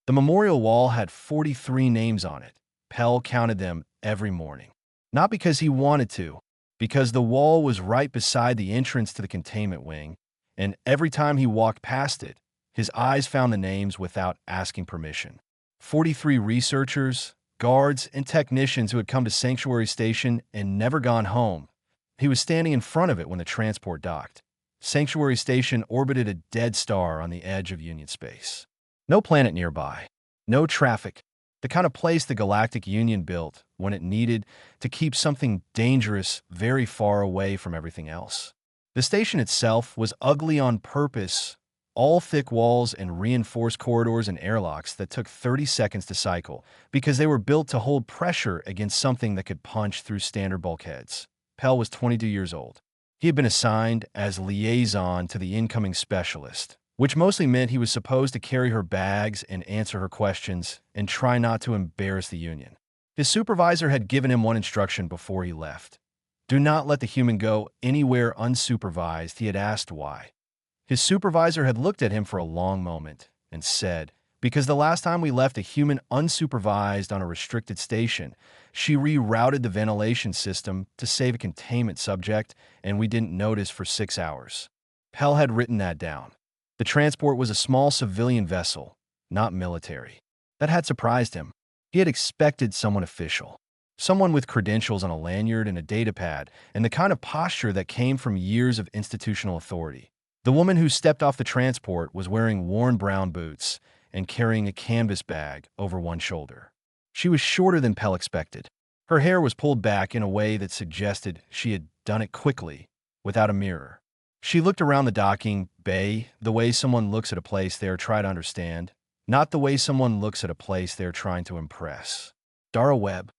The memorial wall had 43 names on it. Pell counted them every morning. Not because he wanted to, because the wall was right beside the entrance to the containment wing, and every time he walked past it, his eyes found the names without asking permission. 43 researchers, guards, and technicians who had come to Sanctuary Station and never gone home. He was standing in front of it when the transport docked. Sanctuary Station orbited a dead star on the edge of Union space. No planet nearby. No traffic. The kind of place the Galactic Union built when it needed to keep something dangerous very far away from everything else. The station itself was ugly on purpose, all thick walls and reinforced corridors and airlocks that took 30 seconds to cycle because they were built to hold pressure against something that could punch through standard bulkheads. Pell was 22 years old. He had been assigned as liaison to the incoming specialist, which mostly meant he was supposed to carry her bags and answer her questions and try not to embarrass the Union. His supervisor had given him one instruction before he left. Do not let the human go anywhere unsupervised. He had asked why. His supervisor had looked at him for a long moment and said, because the last time we left a human unsupervised on a restricted station, she rerouted the ventilation system to save a containment subject, and we didn't notice for 6 hours. Pell had written that down. The transport was a small civilian vessel, not military. That had surprised him. He had expected someone official. Someone with credentials on a lanyard and a datapad, and the kind of posture that came from years of institutional authority. The woman who stepped off the transport was wearing worn brown boots and carrying a canvas bag over one shoulder. She was shorter than Pell expected. Her hair was pulled back in a way that suggested she had done it quickly, without a mirror. She looked around the docking bay the way someone looks at a place they are trying to understand, not the way someone looks at a place they are trying to impress. Dara Webb.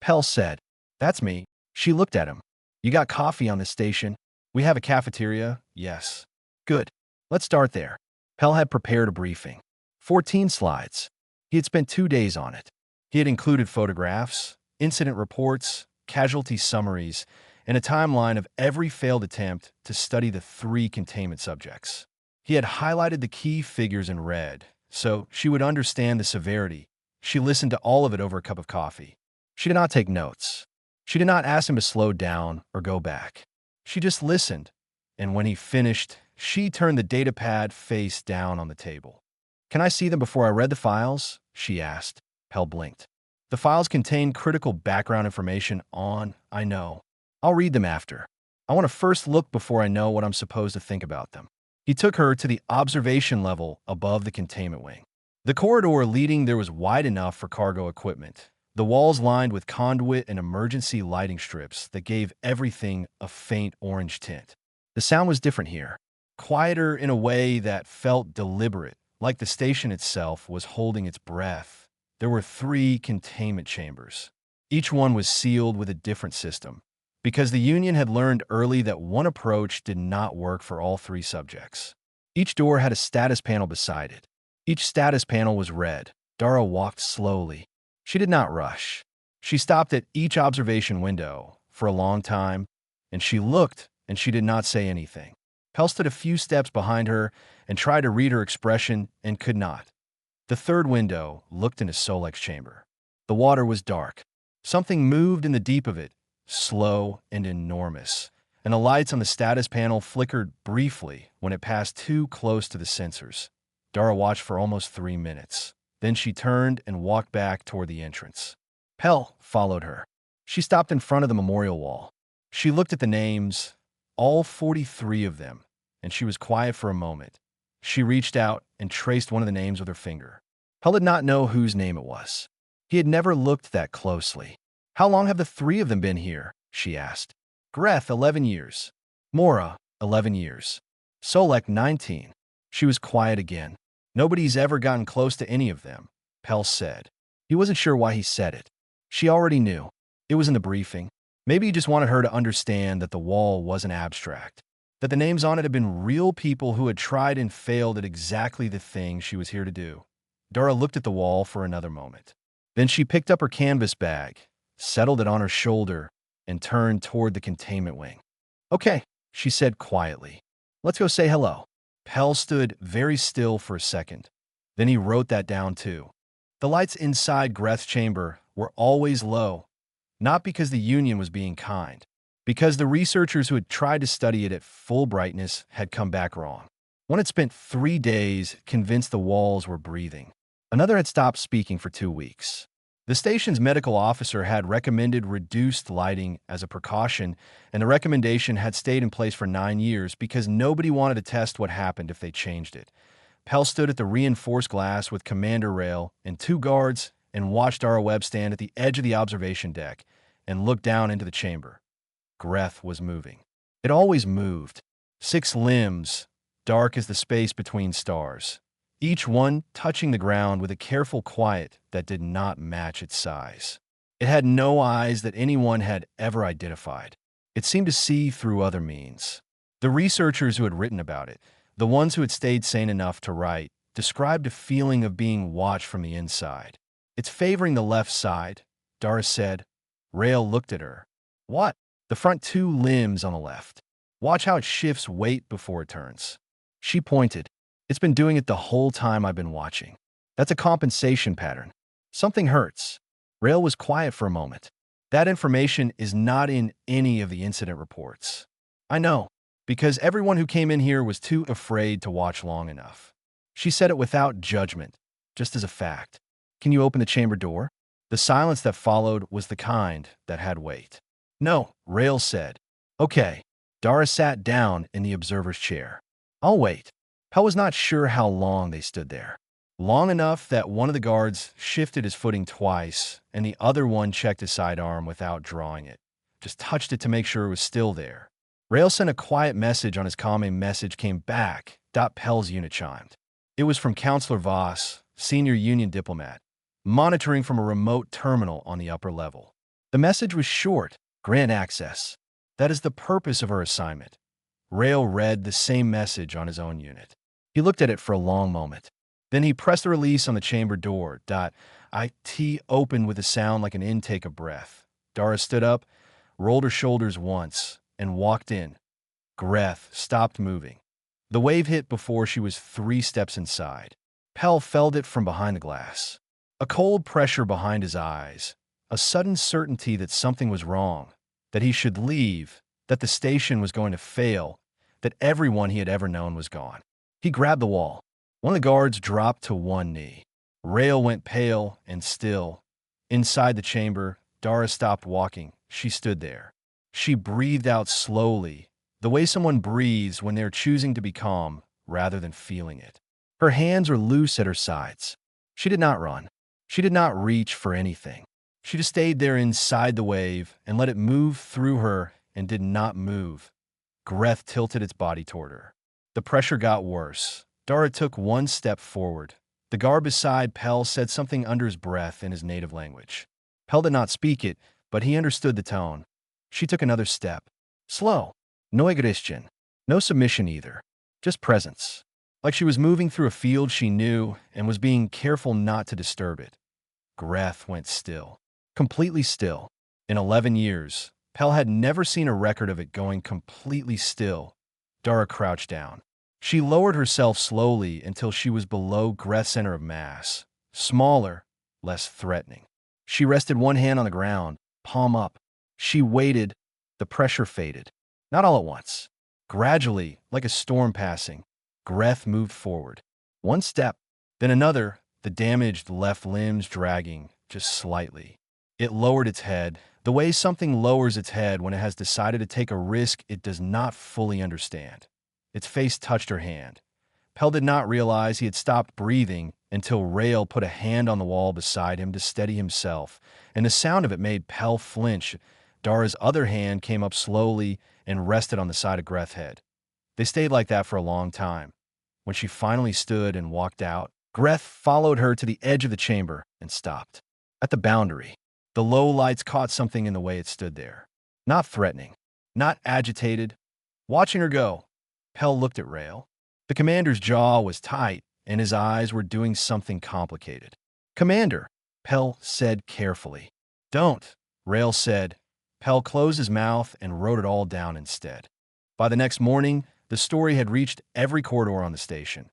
Pell said, "That's me." She looked at him. "You got coffee on this station? We have a cafeteria?" "Yes." "Good. Let's start there." Pell had prepared a briefing. 14 slides. He had spent 2 days on it. He had included photographs, incident reports, casualty summaries, and a timeline of every failed attempt to study the 3 containment subjects. He had highlighted the key figures in red, so she would understand the severity. She listened to all of it over a cup of coffee. She did not take notes. She did not ask him to slow down or go back. She just listened, and when he finished, she turned the datapad face down on the table. "Can I see them before I read the files?" she asked. Pell blinked. "The files contain critical background information on, I know. I'll read them after. I want to first look before I know what I'm supposed to think about them." He took her to the observation level above the containment wing. The corridor leading there was wide enough for cargo equipment. The walls lined with conduit and emergency lighting strips that gave everything a faint orange tint. The sound was different here. Quieter in a way that felt deliberate, like the station itself was holding its breath. There were 3 containment chambers. Each one was sealed with a different system, because the Union had learned early that one approach did not work for all 3 subjects. Each door had a status panel beside it. Each status panel was red. Dara walked slowly. She did not rush. She stopped at each observation window for a long time, and she looked, and she did not say anything. Pell stood a few steps behind her and tried to read her expression and could not. The 3rd window looked into Solek's chamber. The water was dark. Something moved in the deep of it, slow and enormous, and the lights on the status panel flickered briefly when it passed too close to the sensors. Dara watched for almost 3 minutes. Then she turned and walked back toward the entrance. Pell followed her. She stopped in front of the memorial wall. She looked at the names, all 43 of them, and she was quiet for a moment. She reached out and traced one of the names with her finger. Pell did not know whose name it was. He had never looked that closely. "How long have the 3 of them been here?" she asked. "Greth, 11 years. Mora, 11 years. Solek, 19. She was quiet again. "Nobody's ever gotten close to any of them," Pell said. He wasn't sure why he said it. She already knew. It was in the briefing. Maybe he just wanted her to understand that the wall wasn't abstract, that the names on it had been real people who had tried and failed at exactly the thing she was here to do. Dara looked at the wall for another moment. Then she picked up her canvas bag, settled it on her shoulder, and turned toward the containment wing. "Okay," she said quietly. "Let's go say hello." Pell stood very still for a second. Then he wrote that down too. The lights inside Greth's chamber were always low, not because the Union was being kind, because the researchers who had tried to study it at full brightness had come back wrong. One had spent 3 days convinced the walls were breathing. Another had stopped speaking for 2 weeks. The station's medical officer had recommended reduced lighting as a precaution, and the recommendation had stayed in place for 9 years because nobody wanted to test what happened if they changed it. Pell stood at the reinforced glass with Commander Rail and 2 guards and watched Dara Webb stand at the edge of the observation deck and look down into the chamber. Greth was moving. It always moved. 6 limbs, dark as the space between stars, each one touching the ground with a careful quiet that did not match its size. It had no eyes that anyone had ever identified. It seemed to see through other means. The researchers who had written about it, the ones who had stayed sane enough to write, described a feeling of being watched from the inside. "It's favoring the left side," Doris said. Rail looked at her. "What?" "The front 2 limbs on the left. Watch how it shifts weight before it turns." She pointed. "It's been doing it the whole time I've been watching. That's a compensation pattern. Something hurts." Rail was quiet for a moment. "That information is not in any of the incident reports." "I know, because everyone who came in here was too afraid to watch long enough." She said it without judgment, just as a fact. "Can you open the chamber door?" The silence that followed was the kind that had weight. "No," Rail said. "Okay." Dara sat down in the observer's chair. "I'll wait." Pell was not sure how long they stood there. Long enough that one of the guards shifted his footing twice, and the other one checked his sidearm without drawing it, just touched it to make sure it was still there. Rail sent a quiet message on his comm. A message came back. Pell's unit chimed. It was from Counselor Voss, senior Union diplomat, monitoring from a remote terminal on the upper level. The message was short: "Grant access. That is the purpose of our assignment." Rail read the same message on his own unit. He looked at it for a long moment. Then he pressed the release on the chamber door. It opened with a sound like an intake of breath. Dara stood up, rolled her shoulders once, and walked in. Greth stopped moving. The wave hit before she was 3 steps inside. Pell felt it from behind the glass. A cold pressure behind his eyes, a sudden certainty that something was wrong, that he should leave, that the station was going to fail, that everyone he had ever known was gone. He grabbed the wall. One of the guards dropped to one knee. Rail went pale and still. Inside the chamber, Dara stopped walking. She stood there. She breathed out slowly, the way someone breathes when they're choosing to be calm rather than feeling it. Her hands were loose at her sides. She did not run. She did not reach for anything. She just stayed there inside the wave and let it move through her and did not move. Greth tilted its body toward her. The pressure got worse. Dara took 1 step forward. The guard beside Pell said something under his breath in his native language. Pell did not speak it, but he understood the tone. She took another step. Slow. No aggression. No submission either. Just presence. Like she was moving through a field she knew and was being careful not to disturb it. Greth went still. Completely still. In 11 years, Pell had never seen a record of it going completely still. Dara crouched down. She lowered herself slowly until she was below Greth's center of mass. Smaller, less threatening. She rested one hand on the ground, palm up. She waited. The pressure faded. Not all at once. Gradually, like a storm passing, Greth moved forward. 1 step, then another, the damaged left limbs dragging just slightly. It lowered its head, the way something lowers its head when it has decided to take a risk it does not fully understand. Its face touched her hand. Pell did not realize he had stopped breathing until Rail put a hand on the wall beside him to steady himself, and the sound of it made Pell flinch. Dara's other hand came up slowly and rested on the side of Greth's head. They stayed like that for a long time. When she finally stood and walked out, Greth followed her to the edge of the chamber and stopped. At the boundary, the low lights caught something in the way it stood there. Not threatening, not agitated. Watching her go, Pell looked at Rail. The commander's jaw was tight, and his eyes were doing something complicated. "Commander," Pell said carefully. "Don't," Rail said. Pell closed his mouth and wrote it all down instead. By the next morning, the story had reached every corridor on the station.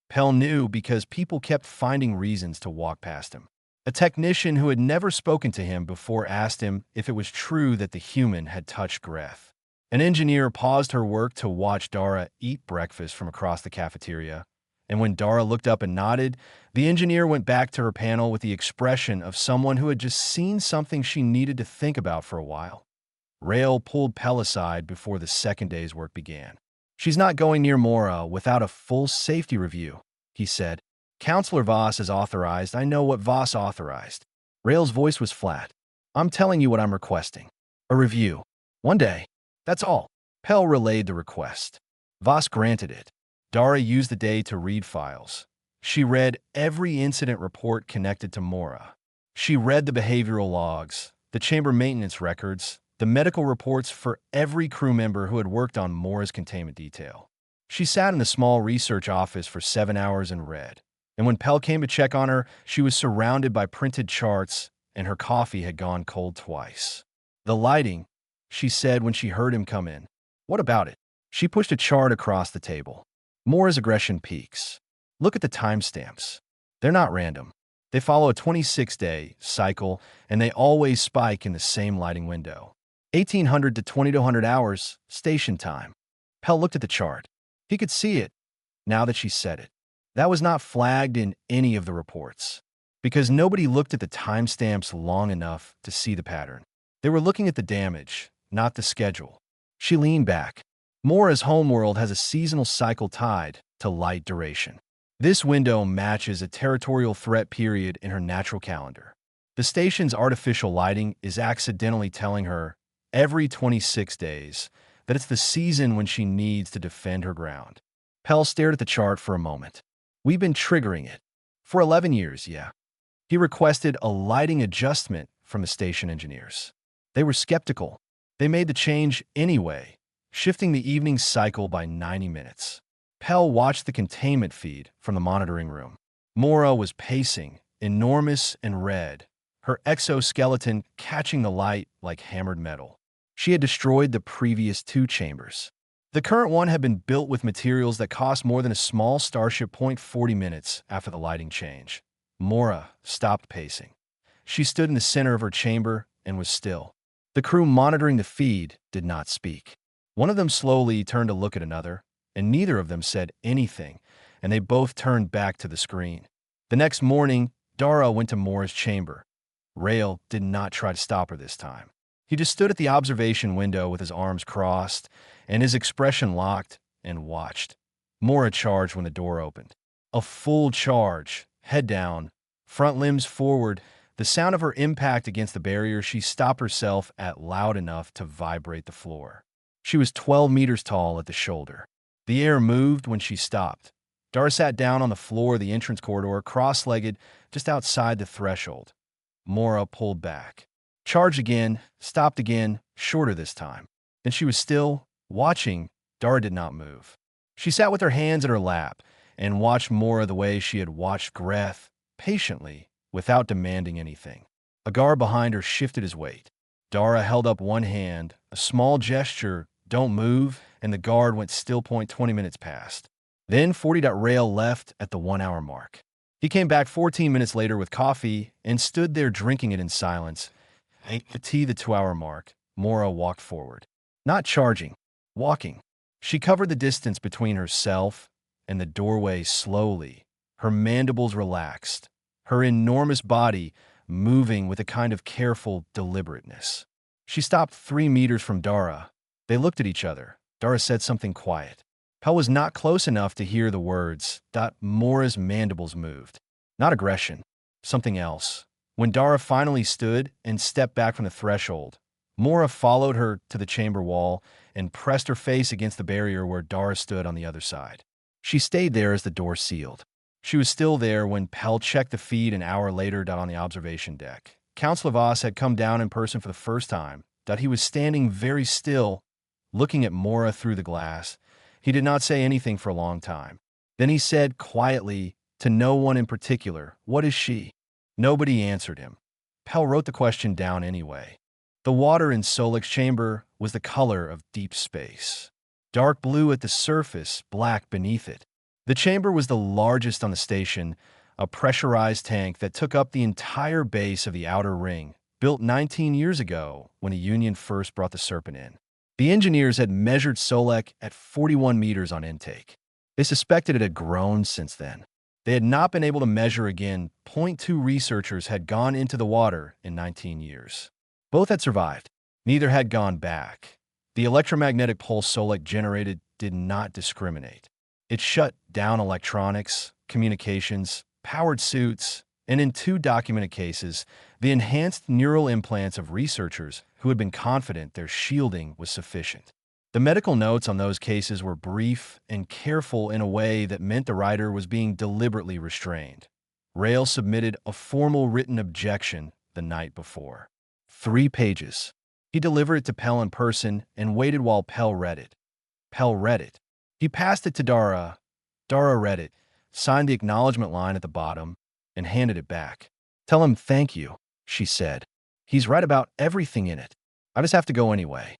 Pell knew because people kept finding reasons to walk past him. A technician who had never spoken to him before asked him if it was true that the human had touched Greth. An engineer paused her work to watch Dara eat breakfast from across the cafeteria, and when Dara looked up and nodded, the engineer went back to her panel with the expression of someone who had just seen something she needed to think about for a while. Rail pulled Pell aside before the second day's work began. "She's not going near Mora without a full safety review," he said. "Counselor Voss has authorized. I know what Voss authorized." Rail's voice was flat. "I'm telling you what I'm requesting. A review. One day. That's all." Pell relayed the request. Voss granted it. Dara used the day to read files. She read every incident report connected to Mora. She read the behavioral logs, the chamber maintenance records, the medical reports for every crew member who had worked on Mora's containment detail. She sat in the small research office for 7 hours and read. And when Pell came to check on her, she was surrounded by printed charts, and her coffee had gone cold twice. "The lighting," she said when she heard him come in. "What about it?" She pushed a chart across the table. "Mora's aggression peaks. Look at the timestamps. They're not random. They follow a 26-day cycle, and they always spike in the same lighting window. 1800 to 2200 hours, station time." Pell looked at the chart. He could see it, now that she said it. That was not flagged in any of the reports, because nobody looked at the timestamps long enough to see the pattern. They were looking at the damage, not the schedule. She leaned back. Mora's homeworld has a seasonal cycle tied to light duration. This window matches a territorial threat period in her natural calendar. The station's artificial lighting is accidentally telling her, every 26 days, that it's the season when she needs to defend her ground. Pell stared at the chart for a moment. "We've been triggering it. For 11 years, yeah." He requested a lighting adjustment from the station engineers. They were skeptical. They made the change anyway, shifting the evening cycle by 90 minutes. Pell watched the containment feed from the monitoring room. Mora was pacing, enormous and red, her exoskeleton catching the light like hammered metal. She had destroyed the previous 2 chambers. The current one had been built with materials that cost more than a small starship. 40 minutes after the lighting change, Mora stopped pacing. She stood in the center of her chamber and was still. The crew monitoring the feed did not speak. One of them slowly turned to look at another, and neither of them said anything, and they both turned back to the screen. The next morning, Dara went to Mora's chamber. Rail did not try to stop her this time. He just stood at the observation window with his arms crossed and his expression locked and watched. Mora charged when the door opened. A full charge, head down, front limbs forward. The sound of her impact against the barrier, she stopped herself at loud enough to vibrate the floor. She was 12 meters tall at the shoulder. The air moved when she stopped. Dara sat down on the floor of the entrance corridor, cross-legged, just outside the threshold. Mora pulled back. Charged again, stopped again, shorter this time. Then she was still, watching. Dara did not move. She sat with her hands in her lap and watched Mora the way she had watched Greth, patiently, without demanding anything. A guard behind her shifted his weight. Dara held up one hand, a small gesture, "Don't move," and the guard went still. 20 minutes passed. Then 40.Rail left at the 1-hour mark. He came back 14 minutes later with coffee and stood there drinking it in silence. At the 2-hour mark, Mora walked forward. Not charging, walking. She covered the distance between herself and the doorway slowly, her mandibles relaxed, her enormous body moving with a kind of careful deliberateness. She stopped 3 meters from Dara. They looked at each other. Dara said something quiet. Pell was not close enough to hear the words. Mora's mandibles moved. Not aggression, something else. When Dara finally stood and stepped back from the threshold, Mora followed her to the chamber wall and pressed her face against the barrier where Dara stood on the other side. She stayed there as the door sealed. She was still there when Pell checked the feed an hour later down on the observation deck. Counselor Voss had come down in person for the first time. He was standing very still, looking at Mora through the glass. He did not say anything for a long time. Then he said quietly, to no one in particular, "What is she?" Nobody answered him. Pell wrote the question down anyway. The water in Solik's chamber was the color of deep space. Dark blue at the surface, black beneath it. The chamber was the largest on the station, a pressurized tank that took up the entire base of the outer ring, built 19 years ago when the Union first brought the Serpent in. The engineers had measured Solek at 41 meters on intake. They suspected it had grown since then. They had not been able to measure again. Point two researchers had gone into the water in 19 years. Both had survived. Neither had gone back. The electromagnetic pulse Solek generated did not discriminate. It shut down electronics, communications, powered suits, and in 2 documented cases, the enhanced neural implants of researchers who had been confident their shielding was sufficient. The medical notes on those cases were brief and careful in a way that meant the writer was being deliberately restrained. Rail submitted a formal written objection the night before. 3 pages. He delivered it to Pell in person and waited while Pell read it. Pell read it. He passed it to Dara. Dara read it, signed the acknowledgement line at the bottom, and handed it back. "Tell him thank you," she said. "He's right about everything in it. I just have to go anyway."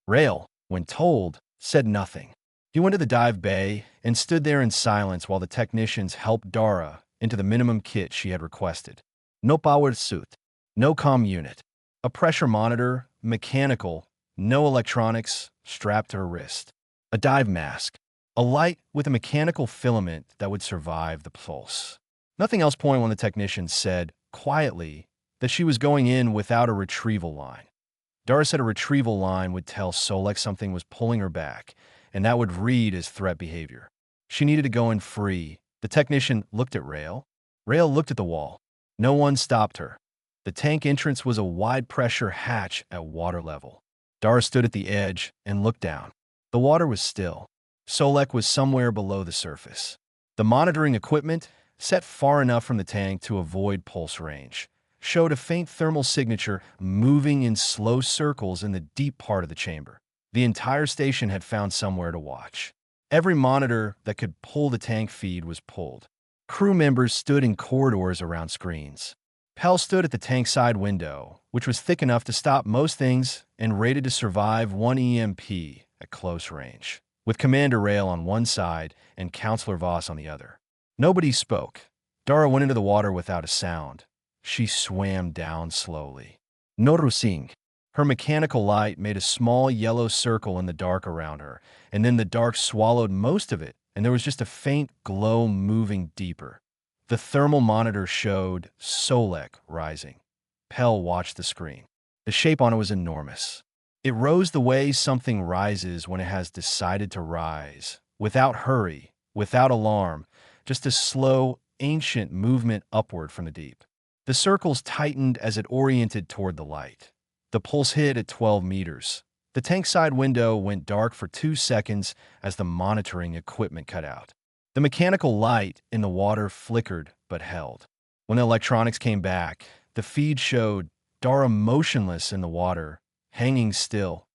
Rail, when told, said nothing. He went to the dive bay and stood there in silence while the technicians helped Dara into the minimum kit she had requested. No powered suit, no comm unit, a pressure monitor, mechanical, no electronics, strapped to her wrist. A dive mask, a light with a mechanical filament that would survive the pulse. Nothing else. Point when the technician said, quietly, that she was going in without a retrieval line. Dara said a retrieval line would tell Solek something was pulling her back, and that would read as threat behavior. She needed to go in free. The technician looked at Rail. Rail looked at the wall. No one stopped her. The tank entrance was a wide-pressure hatch at water level. Dara stood at the edge and looked down. The water was still. Solek was somewhere below the surface. The monitoring equipment, set far enough from the tank to avoid pulse range, showed a faint thermal signature moving in slow circles in the deep part of the chamber. The entire station had found somewhere to watch. Every monitor that could pull the tank feed was pulled. Crew members stood in corridors around screens. Pell stood at the tank side window, which was thick enough to stop most things and rated to survive 1 EMP at close range, with Commander Rail on one side and Counselor Voss on the other. Nobody spoke. Dara went into the water without a sound. She swam down slowly. No rusing. Her mechanical light made a small yellow circle in the dark around her, and then the dark swallowed most of it, and there was just a faint glow moving deeper. The thermal monitor showed Solek rising. Pell watched the screen. The shape on it was enormous. It rose the way something rises when it has decided to rise, without hurry, without alarm, just a slow, ancient movement upward from the deep. The circles tightened as it oriented toward the light. The pulse hit at 12 meters. The tank side window went dark for 2 seconds as the monitoring equipment cut out. The mechanical light in the water flickered but held. When the electronics came back, the feed showed Dara motionless in the water, hanging still.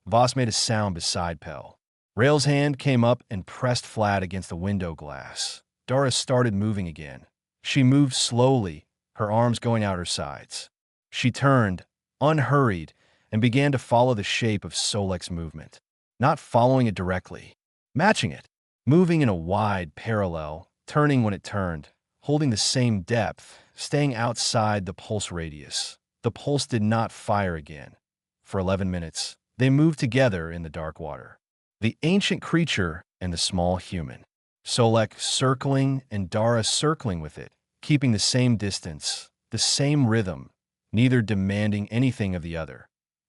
Voss made a sound beside Pell. Rail's hand came up and pressed flat against the window glass. Dara started moving again. She moved slowly, her arms going out her sides. She turned, unhurried, and began to follow the shape of Solek's movement, not following it directly, matching it, moving in a wide parallel, turning when it turned, holding the same depth, staying outside the pulse radius. The pulse did not fire again. For 11 minutes, they moved together in the dark water. The ancient creature and the small human. Solek circling and Dara circling with it, keeping the same distance, the same rhythm, neither demanding anything of the other.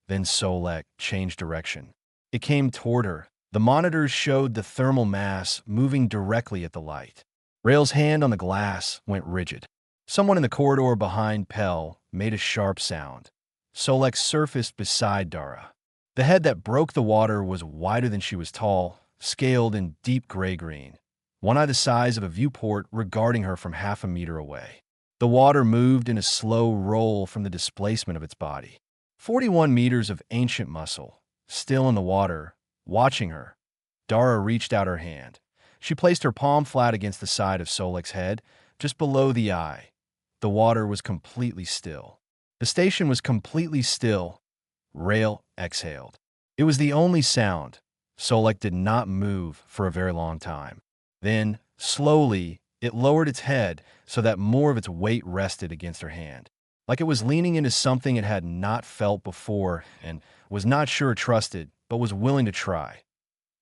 Then Solek changed direction. It came toward her. The monitors showed the thermal mass moving directly at the light. Rail's hand on the glass went rigid. Someone in the corridor behind Pell made a sharp sound. Solek surfaced beside Dara. The head that broke the water was wider than she was tall, scaled in deep gray-green, one eye the size of a viewport regarding her from half a meter away. The water moved in a slow roll from the displacement of its body. 41 meters of ancient muscle, still in the water, watching her. Dara reached out her hand. She placed her palm flat against the side of Solek's head, just below the eye. The water was completely still. The station was completely still. Rail exhaled. It was the only sound. Solek did not move for a very long time. Then, Slowly, it lowered its head so that more of its weight rested against her hand, like it was leaning into something it had not felt before and was not sure it trusted, but was willing to try.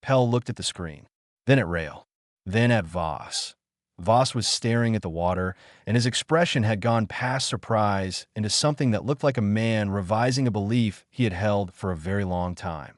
Pell looked at the screen, then at Rail, then at Voss. Voss was staring at the water, and his expression had gone past surprise into something that looked like a man revising a belief he had held for a very long time.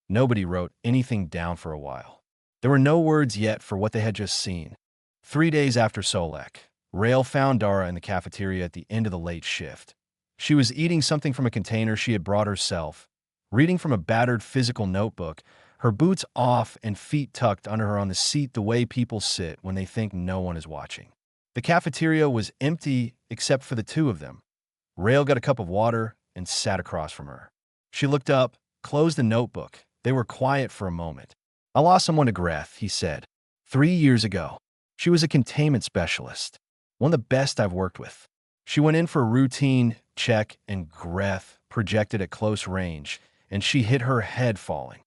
Nobody wrote anything down for a while. There were no words yet for what they had just seen. 3 days after Solek, Rail found Dara in the cafeteria at the end of the late shift. She was eating something from a container she had brought herself, reading from a battered physical notebook, her boots off and feet tucked under her on the seat the way people sit when they think no one is watching. The cafeteria was empty except for the two of them. Rail got a cup of water and sat across from her. She looked up, closed the notebook. They were quiet for a moment. "I lost someone to Greth," he said. 3 years ago. She was a containment specialist. One of the best I've worked with. She went in for a routine check and Greth projected at close range, and she hit her head falling.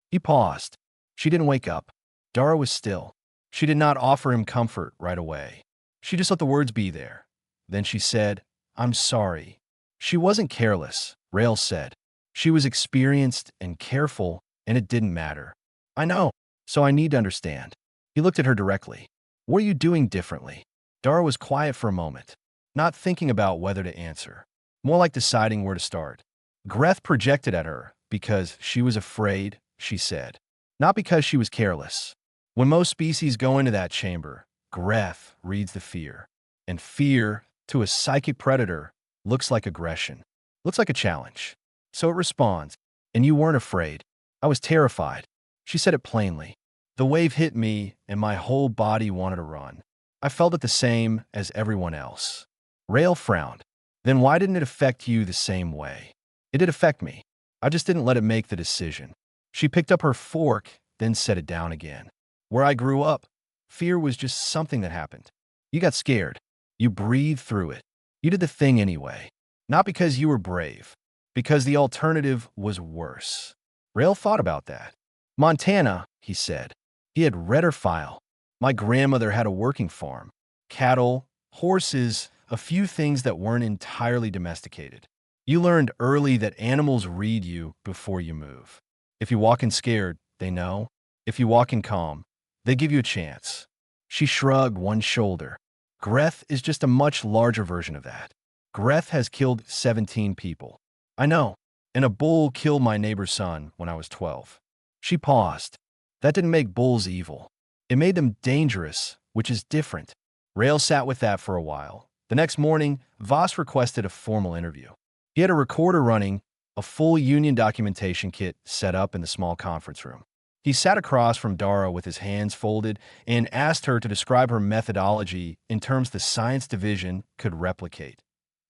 He paused. She didn't wake up. Dara was still. She did not offer him comfort right away. She just let the words be there. Then she said, "I'm sorry." She wasn't careless, Rail said. She was experienced and careful, and it didn't matter. "I know, so I need to understand." He looked at her directly. "What are you doing differently?" Dara was quiet for a moment, not thinking about whether to answer, more like deciding where to start. Greth projected at her because she was afraid, she said, not because she was careless. When most species go into that chamber, Greth reads the fear. And fear, to a psychic predator, looks like aggression, looks like a challenge. So it responds, "And you weren't afraid." "I was terrified." She said it plainly. "The wave hit me, and my whole body wanted to run. I felt it the same as everyone else." Rail frowned. "Then why didn't it affect you the same way?" "It did affect me. I just didn't let it make the decision." She picked up her fork, then set it down again. "Where I grew up, fear was just something that happened. You got scared. You breathed through it. You did the thing anyway. Not because you were brave, because the alternative was worse." Rail thought about that. "Montana," he said. He had read her file. "My grandmother had a working farm. Cattle, horses, a few things that weren't entirely domesticated. You learned early that animals read you before you move. If you walk in scared, they know. If you walk in calm, they give you a chance." She shrugged one shoulder. "Greth is just a much larger version of that. Greth has killed 17 people. I know. And a bull killed my neighbor's son when I was 12. She paused. That didn't make bulls evil. It made them dangerous, which is different. Rail sat with that for a while. The next morning, Voss requested a formal interview. He had a recorder running, a full union documentation kit set up in the small conference room. He sat across from Dara with his hands folded and asked her to describe her methodology in terms the science division could replicate.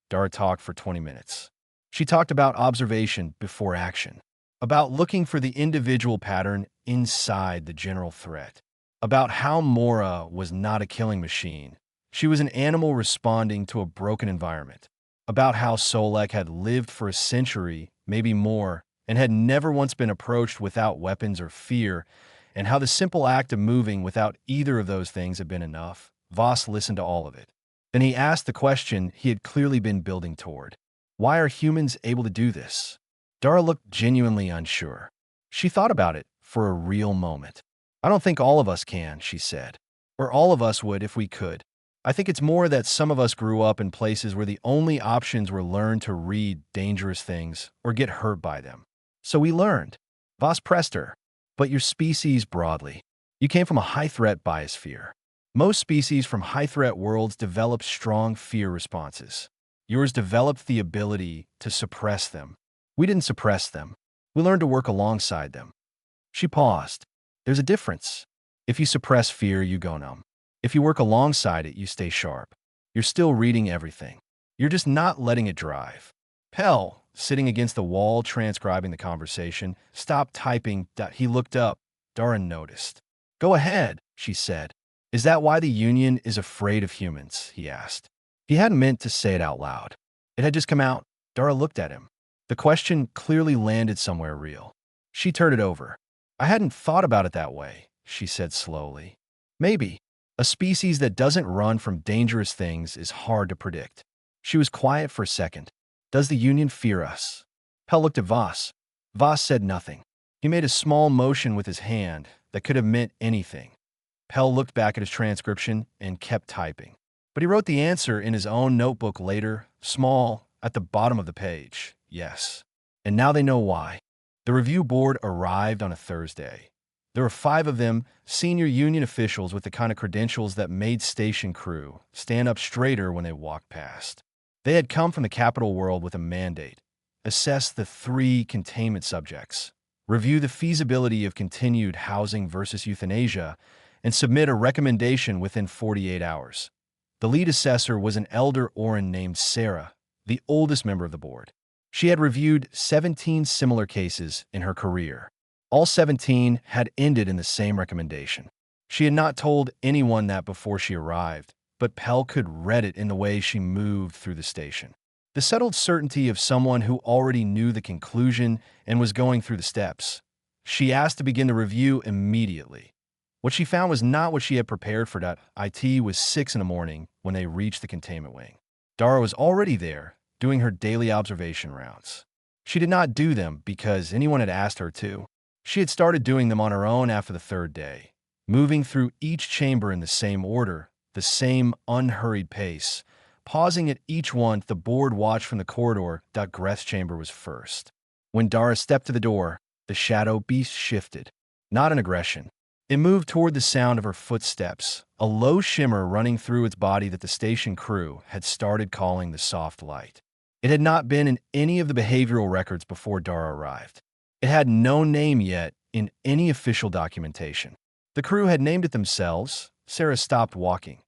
Dara talked for 20 minutes. She talked about observation before action, about looking for the individual pattern inside the general threat, about how Mora was not a killing machine. She was an animal responding to a broken environment, about how Solek had lived for a century, maybe more, and had never once been approached without weapons or fear, and how the simple act of moving without either of those things had been enough. Voss listened to all of it. Then he asked the question he had clearly been building toward. Why are humans able to do this? Dara looked genuinely unsure. She thought about it for a real moment. I don't think all of us can, she said. Or all of us would if we could. I think it's more that some of us grew up in places where the only options were learn to read dangerous things or get hurt by them. So we learned. Voss pressed her. But your species broadly. You came from a high-threat biosphere. Most species from high-threat worlds develop strong fear responses. Yours developed the ability to suppress them. We didn't suppress them. We learned to work alongside them. She paused. There's a difference. If you suppress fear, you go numb. If you work alongside it, you stay sharp. You're still reading everything. You're just not letting it drive. Pell, sitting against the wall transcribing the conversation, stopped typing. He looked up. Dara noticed. Go ahead, she said. Is that why the Union is afraid of humans? He asked. He hadn't meant to say it out loud. It had just come out. Dara looked at him. The question clearly landed somewhere real. She turned it over. I hadn't thought about it that way, she said slowly. Maybe. A species that doesn't run from dangerous things is hard to predict. She was quiet for a second. Does the Union fear us? Pell looked at Voss. Voss said nothing. He made a small motion with his hand that could have meant anything. Pell looked back at his transcription and kept typing. But he wrote the answer in his own notebook later, small, at the bottom of the page. Yes. And now they know why. The review board arrived on a Thursday. There were 5 of them, senior Union officials with the kind of credentials that made station crew stand up straighter when they walked past. They had come from the capital world with a mandate: assess the 3 containment subjects, review the feasibility of continued housing versus euthanasia, and submit a recommendation within 48 hours. The lead assessor was an elder Orin named Sarah, the oldest member of the board. She had reviewed 17 similar cases in her career. All 17 had ended in the same recommendation. She had not told anyone that before she arrived, but Pell could read it in the way she moved through the station. The settled certainty of someone who already knew the conclusion and was going through the steps. She asked to begin the review immediately. What she found was not what she had prepared for. It was 6 in the morning when they reached the containment wing. Dara was already there, doing her daily observation rounds. She did not do them because anyone had asked her to. She had started doing them on her own after the 3rd day, moving through each chamber in the same order, the same unhurried pace, pausing at each one. The board watched from the corridor. Greth's chamber was first. When Dara stepped to the door, the shadow beast shifted. Not an aggression. It moved toward the sound of her footsteps, a low shimmer running through its body that the station crew had started calling the soft light. It had not been in any of the behavioral records before Dara arrived. It had no name yet in any official documentation. The crew had named it themselves. Sarah stopped walking.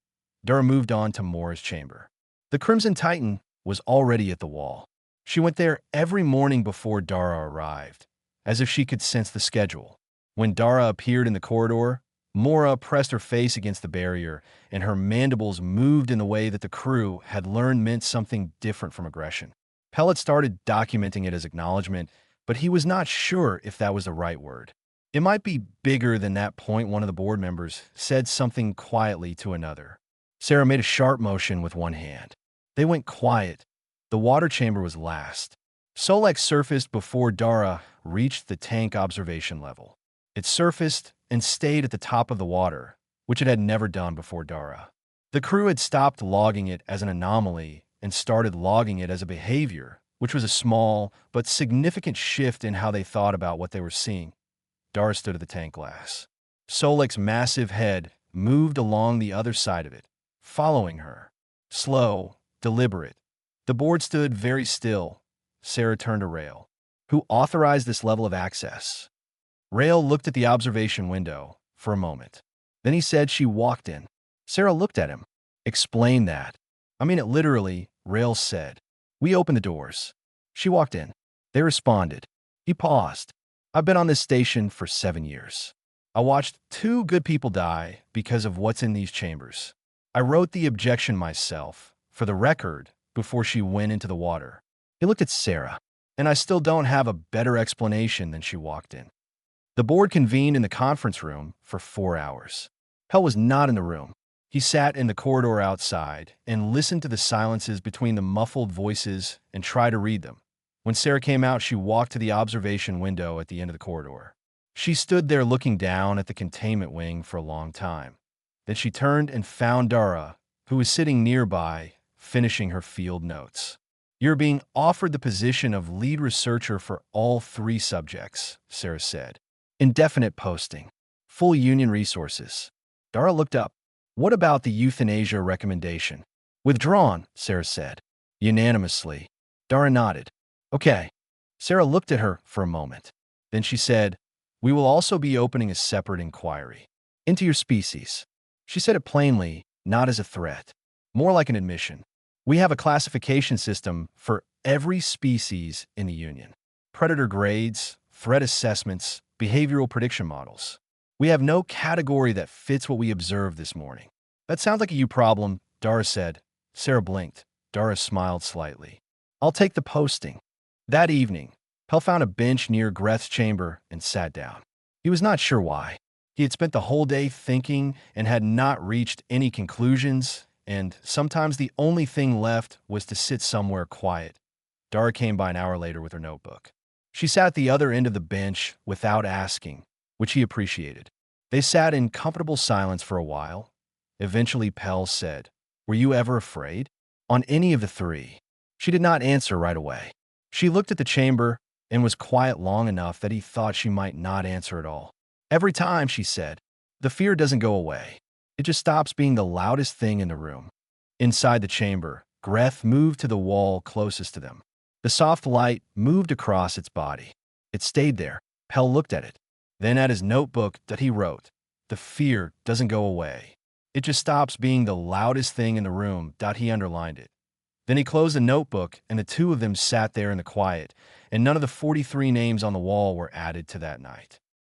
Dara moved on to Mora's chamber. The Crimson Titan was already at the wall. She went there every morning before Dara arrived, as if she could sense the schedule. When Dara appeared in the corridor, Mora pressed her face against the barrier, and her mandibles moved in the way that the crew had learned meant something different from aggression. Pellet started documenting it as acknowledgement, but he was not sure if that was the right word. It might be bigger than that point. One of the board members said something quietly to another. Sarah made a sharp motion with one hand. They went quiet. The water chamber was last. Solex surfaced before Dara reached the tank observation level. It surfaced and stayed at the top of the water, which it had never done before Dara. The crew had stopped logging it as an anomaly and started logging it as a behavior, which was a small but significant shift in how they thought about what they were seeing. Dara stood at the tank glass. Solek's massive head moved along the other side of it, following her. Slow, deliberate. The board stood very still. Sarah turned to Rail. Who authorized this level of access? Rail looked at the observation window for a moment. Then he said she walked in. Sarah looked at him. Explain that. I mean it literally, Rail said. We opened the doors. She walked in. They responded. He paused. I've been on this station for 7 years. I watched 2 good people die because of what's in these chambers. I wrote the objection myself, for the record, before she went into the water. He looked at Sarah, and I still don't have a better explanation than she walked in. The board convened in the conference room for 4 hours. Pell was not in the room. He sat in the corridor outside and listened to the silences between the muffled voices and tried to read them. When Sarah came out, she walked to the observation window at the end of the corridor. She stood there looking down at the containment wing for a long time. Then she turned and found Dara, who was sitting nearby, finishing her field notes. You're being offered the position of lead researcher for all 3 subjects, Sarah said. Indefinite posting. Full union resources. Dara looked up. What about the euthanasia recommendation? Withdrawn, Sarah said. Unanimously. Dara nodded. Okay. Sarah looked at her for a moment. Then she said, we will also be opening a separate inquiry into your species. She said it plainly, not as a threat, more like an admission. We have a classification system for every species in the Union. Predator grades, threat assessments, behavioral prediction models. We have no category that fits what we observed this morning. That sounds like a you problem, Dara said. Sarah blinked. Dara smiled slightly. I'll take the posting. That evening, Pell found a bench near Greth's chamber and sat down. He was not sure why. He had spent the whole day thinking and had not reached any conclusions, and sometimes the only thing left was to sit somewhere quiet. Dara came by an hour later with her notebook. She sat at the other end of the bench without asking, which he appreciated. They sat in comfortable silence for a while. Eventually, Pell said, "Were you ever afraid?" On any of the three. She did not answer right away. She looked at the chamber and was quiet long enough that he thought she might not answer at all. "Every time," she said, "the fear doesn't go away. It just stops being the loudest thing in the room." Inside the chamber, Greth moved to the wall closest to them. The soft light moved across its body. It stayed there. Pell looked at it, then at his notebook that he wrote. "The fear doesn't go away. It just stops being the loudest thing in the room." He underlined it. Then he closed the notebook, and the two of them sat there in the quiet, and none of the 43 names on the wall were added to that night.